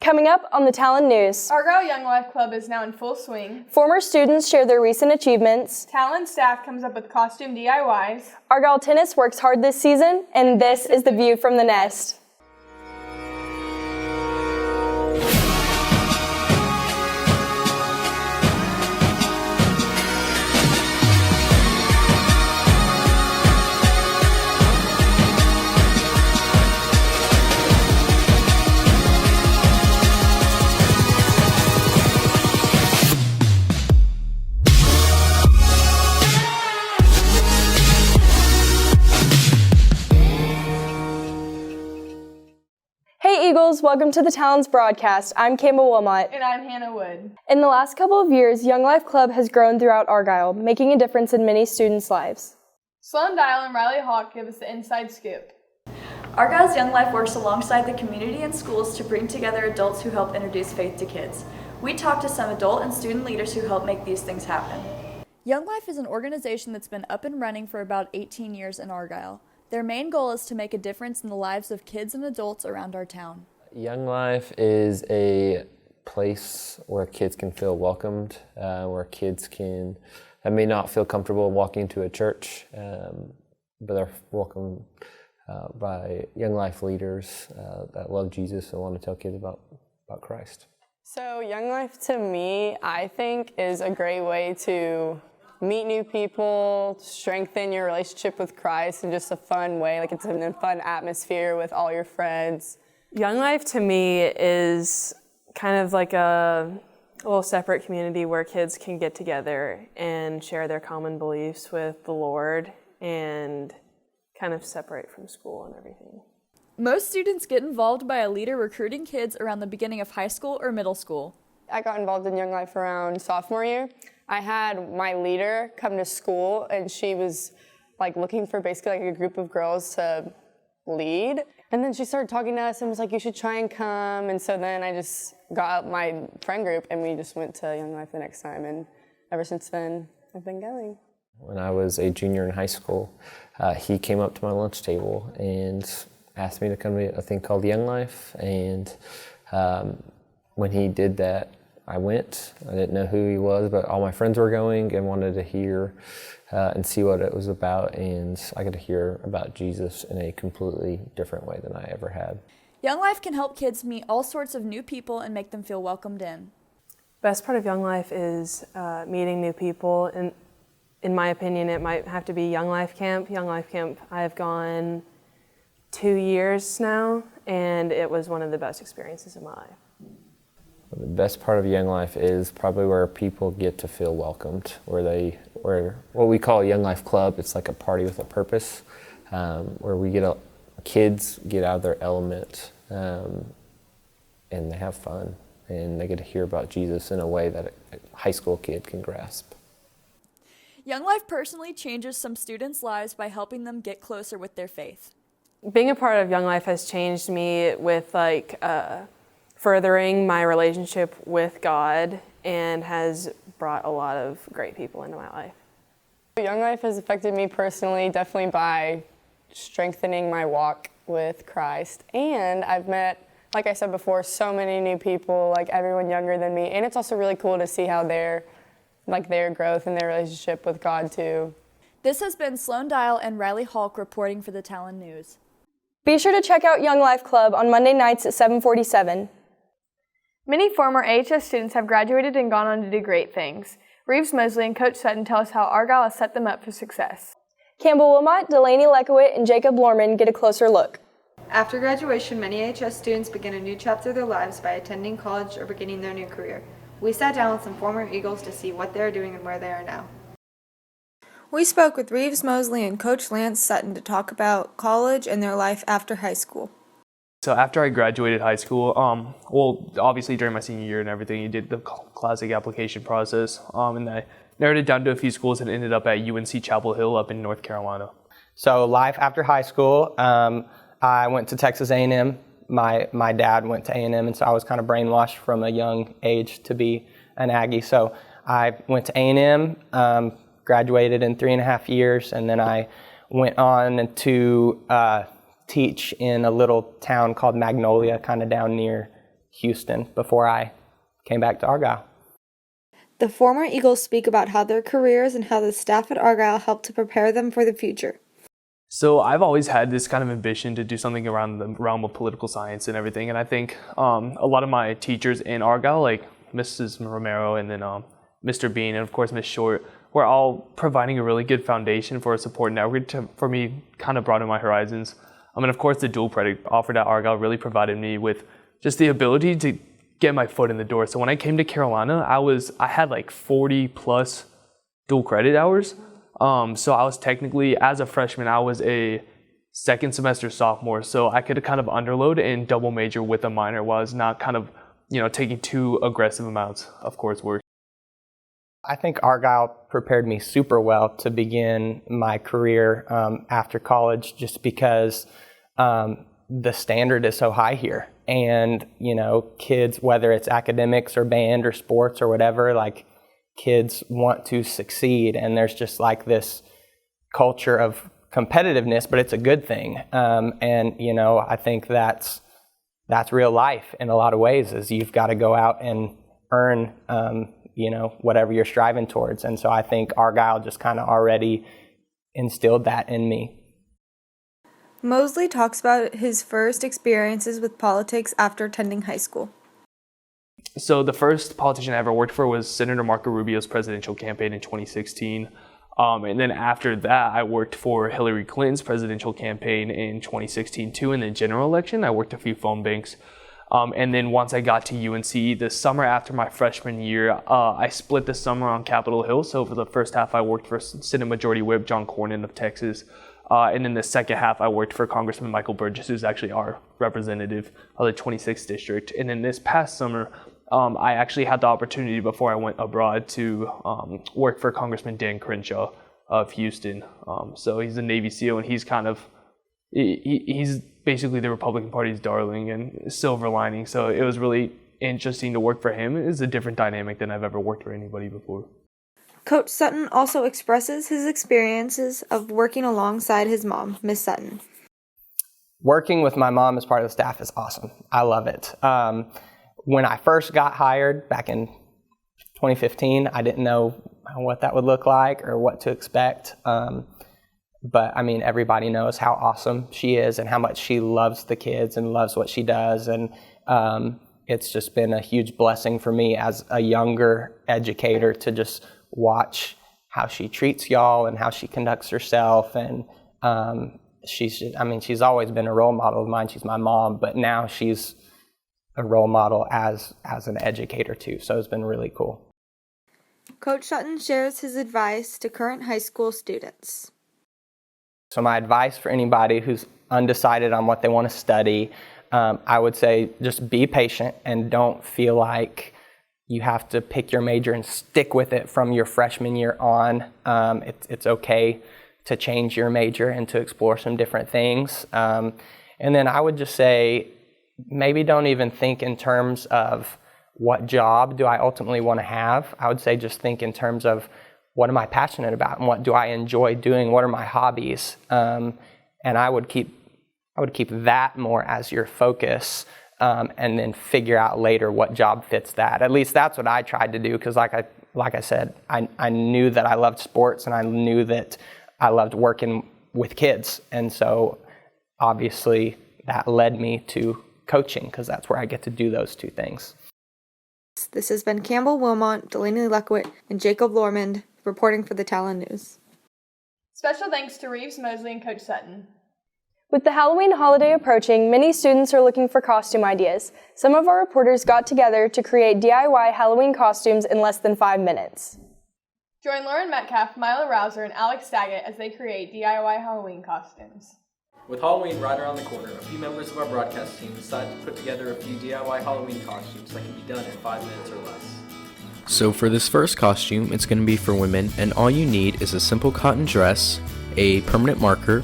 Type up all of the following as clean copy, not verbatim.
Coming up on the Talon News. Argyle YoungLife Club is now in full swing. Former students share their recent achievements. Talon staff comes up with costume DIYs. Argyle Tennis works hard this season, and this is the view from the nest. Hey Eagles, welcome to the Talon's broadcast. I'm Campbell Wilmot. And I'm Hannah Wood. In the last couple of years, YoungLife Club has grown throughout Argyle, making a difference in many students' lives. Sloan Dial and Riley Hawk give us the inside scoop. Argyle's Young Life works alongside the community and schools to bring together adults who help introduce faith to kids. We talked to some adult and student leaders who help make these things happen. Young Life is an organization that's been up and running for about 18 years in Argyle. Their main goal is to make a difference in the lives of kids and adults around our town. Young Life is a place where kids can feel welcomed, where kids may not feel comfortable walking to a church, but they're welcomed by Young Life leaders that love Jesus and want to tell kids about Christ. So Young Life to me, I think, is a great way to meet new people, strengthen your relationship with Christ in just a fun way. Like, it's in a fun atmosphere with all your friends. Young Life to me is kind of like a little separate community where kids can get together and share their common beliefs with the Lord and kind of separate from school and everything. Most students get involved by a leader recruiting kids around the beginning of high school or middle school. I got involved in Young Life around sophomore year. I had my leader come to school, and she was like looking for basically like a group of girls to lead. And then she started talking to us and was like, you should try and come. And so then I just got out my friend group and we just went to Young Life the next time. And ever since then, I've been going. When I was a junior in high school, he came up to my lunch table and asked me to come to a thing called Young Life. And when he did that, I went. I didn't know who he was, but all my friends were going and wanted to hear and see what it was about, and I got to hear about Jesus in a completely different way than I ever had. Young Life can help kids meet all sorts of new people and make them feel welcomed in. Best part of Young Life is meeting new people, and in my opinion, it might have to be Young Life Camp. Young Life Camp, I've gone 2 years now, and it was one of the best experiences of my life. The best part of Young Life is probably where people get to feel welcomed, where what we call a Young Life Club. It's like a party with a purpose, where we kids get out of their element, and they have fun, and they get to hear about Jesus in a way that a high school kid can grasp. Young Life personally changes some students' lives by helping them get closer with their faith. Being a part of Young Life has changed me with furthering my relationship with God, and has brought a lot of great people into my life. Young Life has affected me personally, definitely by strengthening my walk with Christ. And I've met, like I said before, so many new people, like everyone younger than me. And it's also really cool to see how their growth and their relationship with God too. This has been Sloan Dial and Riley Hawk reporting for the Talon News. Be sure to check out Young Life Club on Monday nights at 7:47. Many former AHS students have graduated and gone on to do great things. Reeves Mosley and Coach Sutton tell us how Argyle has set them up for success. Campbell Wilmot, Delaney Lekowit, and Jacob Lorman get a closer look. After graduation, many AHS students begin a new chapter of their lives by attending college or beginning their new career. We sat down with some former Eagles to see what they are doing and where they are now. We spoke with Reeves Mosley and Coach Lance Sutton to talk about college and their life after high school. So after I graduated high school, obviously during my senior year and everything, you did the classic application process, and I narrowed it down to a few schools and ended up at UNC Chapel Hill up in North Carolina. So life after high school, I went to Texas A&M. My dad went to A&M, and so I was kind of brainwashed from a young age to be an Aggie. So I went to A&M, graduated in 3.5 years, and then I went on to teach in a little town called Magnolia, kind of down near Houston before I came back to Argyle. The former Eagles speak about how their careers and how the staff at Argyle helped to prepare them for the future. So I've always had this kind of ambition to do something around the realm of political science and everything, and I think a lot of my teachers in Argyle, like Mrs. Romero and then Mr. Bean and of course Miss Short, were all providing a really good foundation for a support network for me kind of broaden my horizons. And of course the dual credit offered at Argyle really provided me with just the ability to get my foot in the door. So when I came to Carolina, I had like 40 plus dual credit hours. So I was technically, as a freshman, I was a second semester sophomore. So I could kind of underload and double major with a minor while I was not kind of, taking too aggressive amounts of coursework. I think Argyle prepared me super well to begin my career after college, just because the standard is so high here. And, kids, whether it's academics or band or sports or whatever, like kids want to succeed. And there's just like this culture of competitiveness, but it's a good thing. I think that's real life in a lot of ways, is you've got to go out and earn, whatever you're striving towards. And so I think Argyle just kind of already instilled that in me. Mosley talks about his first experiences with politics after attending high school. So the first politician I ever worked for was Senator Marco Rubio's presidential campaign in 2016. And then after that, I worked for Hillary Clinton's presidential campaign in 2016 too. In the general election, I worked a few phone banks. And then once I got to UNC, the summer after my freshman year, I split the summer on Capitol Hill. So for the first half, I worked for Senate Majority Whip John Cornyn of Texas. And then the second half, I worked for Congressman Michael Burgess, who's actually our representative of the 26th district. And then this past summer, I actually had the opportunity before I went abroad to work for Congressman Dan Crenshaw of Houston. So he's a Navy SEAL, and he's he's basically the Republican Party's darling and silver lining. So it was really interesting to work for him. It's a different dynamic than I've ever worked for anybody before. Coach Sutton also expresses his experiences of working alongside his mom, Miss Sutton. Working with my mom as part of the staff is awesome. I love it. When I first got hired back in 2015, I didn't know what that would look like or what to expect. But I mean, everybody knows how awesome she is and how much she loves the kids and loves what she does. And it's just been a huge blessing for me as a younger educator to just watch how she treats y'all and how she conducts herself. And she's always been a role model of mine. She's my mom, but now she's a role model as an educator too. So it's been really cool. Coach Sutton shares his advice to current high school students. So my advice for anybody who's undecided on what they want to study, I would say just be patient and don't feel like you have to pick your major and stick with it from your freshman year on. It's okay to change your major and to explore some different things. And then I would just say, maybe don't even think in terms of what job do I ultimately want to have. I would say just think in terms of what am I passionate about and what do I enjoy doing? What are my hobbies? And I would keep that more as your focus, and then figure out later what job fits that. At least that's what I tried to do, because like I said, I knew that I loved sports and I knew that I loved working with kids, and so obviously that led me to coaching, because that's where I get to do those two things. This has been Campbell Wilmot, Delaney Leckwit, and Jacob Lormond reporting for the Talon News. Special thanks to Reeves Mosley and Coach Sutton. With the Halloween holiday approaching, many students are looking for costume ideas. Some of our reporters got together to create DIY Halloween costumes in less than 5 minutes. Join Lauren Metcalf, Milo Rouser, and Alex Daggett as they create DIY Halloween costumes. With Halloween right around the corner, a few members of our broadcast team decided to put together a few DIY Halloween costumes that can be done in 5 minutes or less. So for this first costume, it's going to be for women, and all you need is a simple cotton dress, a permanent marker,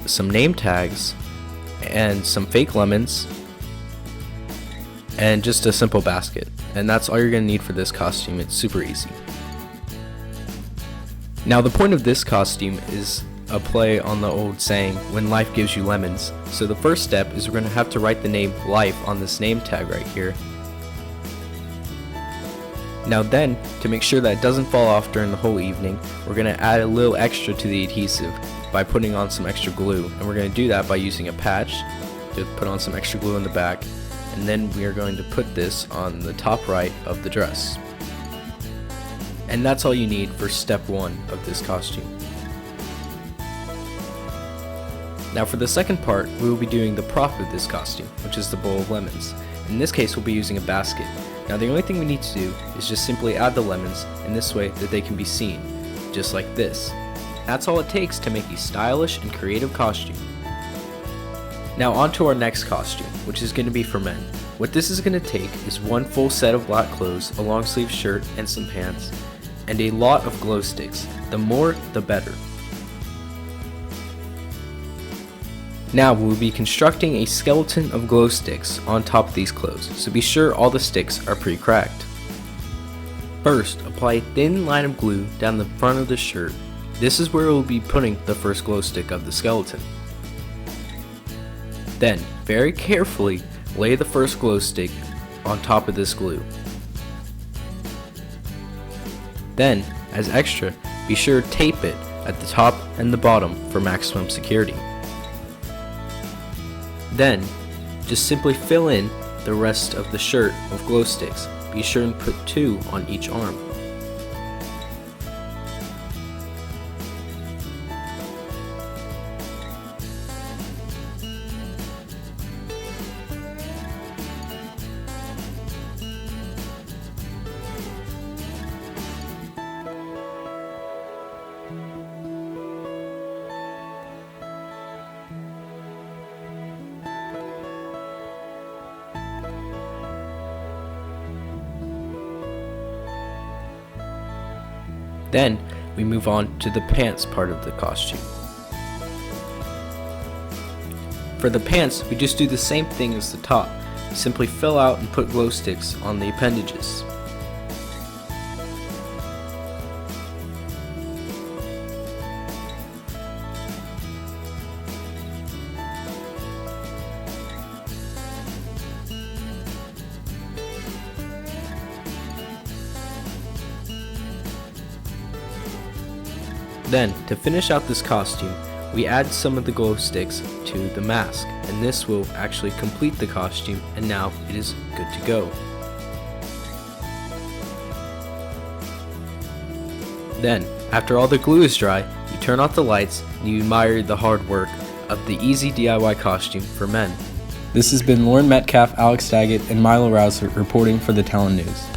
some name tags, and some fake lemons, and just a simple basket. And that's all you're going to need for this costume. It's super easy. Now the point of this costume is a play on the old saying, when life gives you lemons. So the first step is we're going to have to write the name Life on this name tag right here. Now then, to make sure that it doesn't fall off during the whole evening, we're going to add a little extra to the adhesive by putting on some extra glue. And we're going to do that by using a patch to put on some extra glue in the back. And then we are going to put this on the top right of the dress. And that's all you need for step 1 of this costume. Now for the second part, we will be doing the prop of this costume, which is the bowl of lemons. In this case, we'll be using a basket. Now the only thing we need to do is just simply add the lemons in this way that they can be seen, just like this. That's all it takes to make a stylish and creative costume. Now on to our next costume, which is going to be for men. What this is going to take is one full set of black clothes, a long sleeve shirt and some pants, and a lot of glow sticks. The more, the better. Now we'll be constructing a skeleton of glow sticks on top of these clothes, so be sure all the sticks are pre-cracked. First, apply a thin line of glue down the front of the shirt. This is where we'll be putting the first glow stick of the skeleton. Then, very carefully, lay the first glow stick on top of this glue. Then, as extra, be sure to tape it at the top and the bottom for maximum security. Then, just simply fill in the rest of the shirt with glow sticks. Be sure and put 2 on each arm. Then, we move on to the pants part of the costume. For the pants, we just do the same thing as the top. Simply fill out and put glow sticks on the appendages. Then, to finish out this costume, we add some of the glow sticks to the mask, and this will actually complete the costume, and now it is good to go. Then, after all the glue is dry, you turn off the lights and you admire the hard work of the easy DIY costume for men. This has been Lauren Metcalf, Alex Daggett, and Milo Rouser reporting for the Talon News.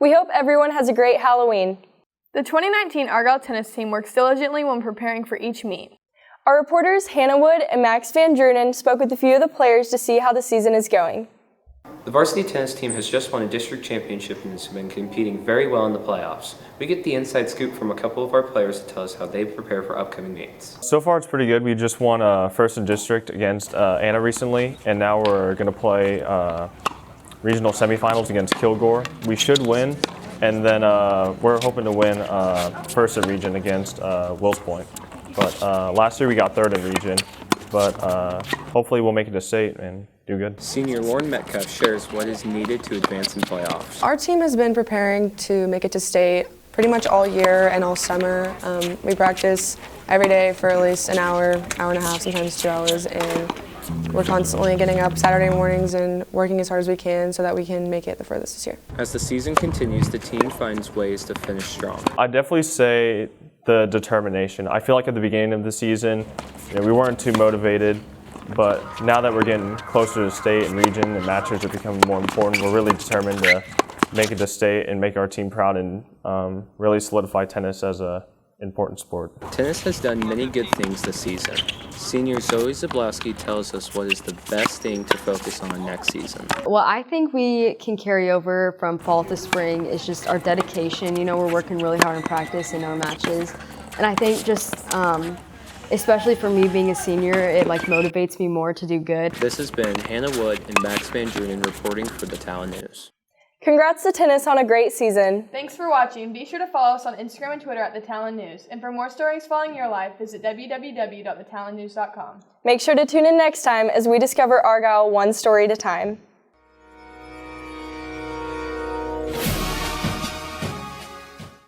We hope everyone has a great Halloween. The 2019 Argyle Tennis team works diligently when preparing for each meet. Our reporters Hannah Wood and Max Van Drunen spoke with a few of the players to see how the season is going. The varsity tennis team has just won a district championship and has been competing very well in the playoffs. We get the inside scoop from a couple of our players to tell us how they prepare for upcoming meets. So far it's pretty good. We just won first in district against Anna recently, and now we're going to play regional semifinals against Kilgore. We should win, and then we're hoping to win first in region against Wills Point. But last year we got third in region, but hopefully we'll make it to state and do good. Senior Lauren Metcalf shares what is needed to advance in playoffs. Our team has been preparing to make it to state pretty much all year and all summer. We practice every day for at least an hour, hour and a half, sometimes 2 hours, and we're constantly getting up Saturday mornings and working as hard as we can so that we can make it the furthest this year. As the season continues, the team finds ways to finish strong. I'd definitely say the determination. I feel like at the beginning of the season, we weren't too motivated, but now that we're getting closer to state and region and matches are becoming more important, we're really determined to make it to state and make our team proud and really solidify tennis as a important sport. Tennis has done many good things this season. Senior Zoe Zablowski tells us what is the best thing to focus on next season. What I think we can carry over from fall to spring is just our dedication. We're working really hard in practice and our matches. And I think just especially for me being a senior, it motivates me more to do good. This has been Hannah Wood and Max Van Drunen reporting for the Talon News. Congrats to tennis on a great season. Thanks for watching. Be sure to follow us on Instagram and Twitter at The Talon News. And for more stories following your life, visit www.thetalonnews.com. Make sure to tune in next time as we discover Argyle one story at a time.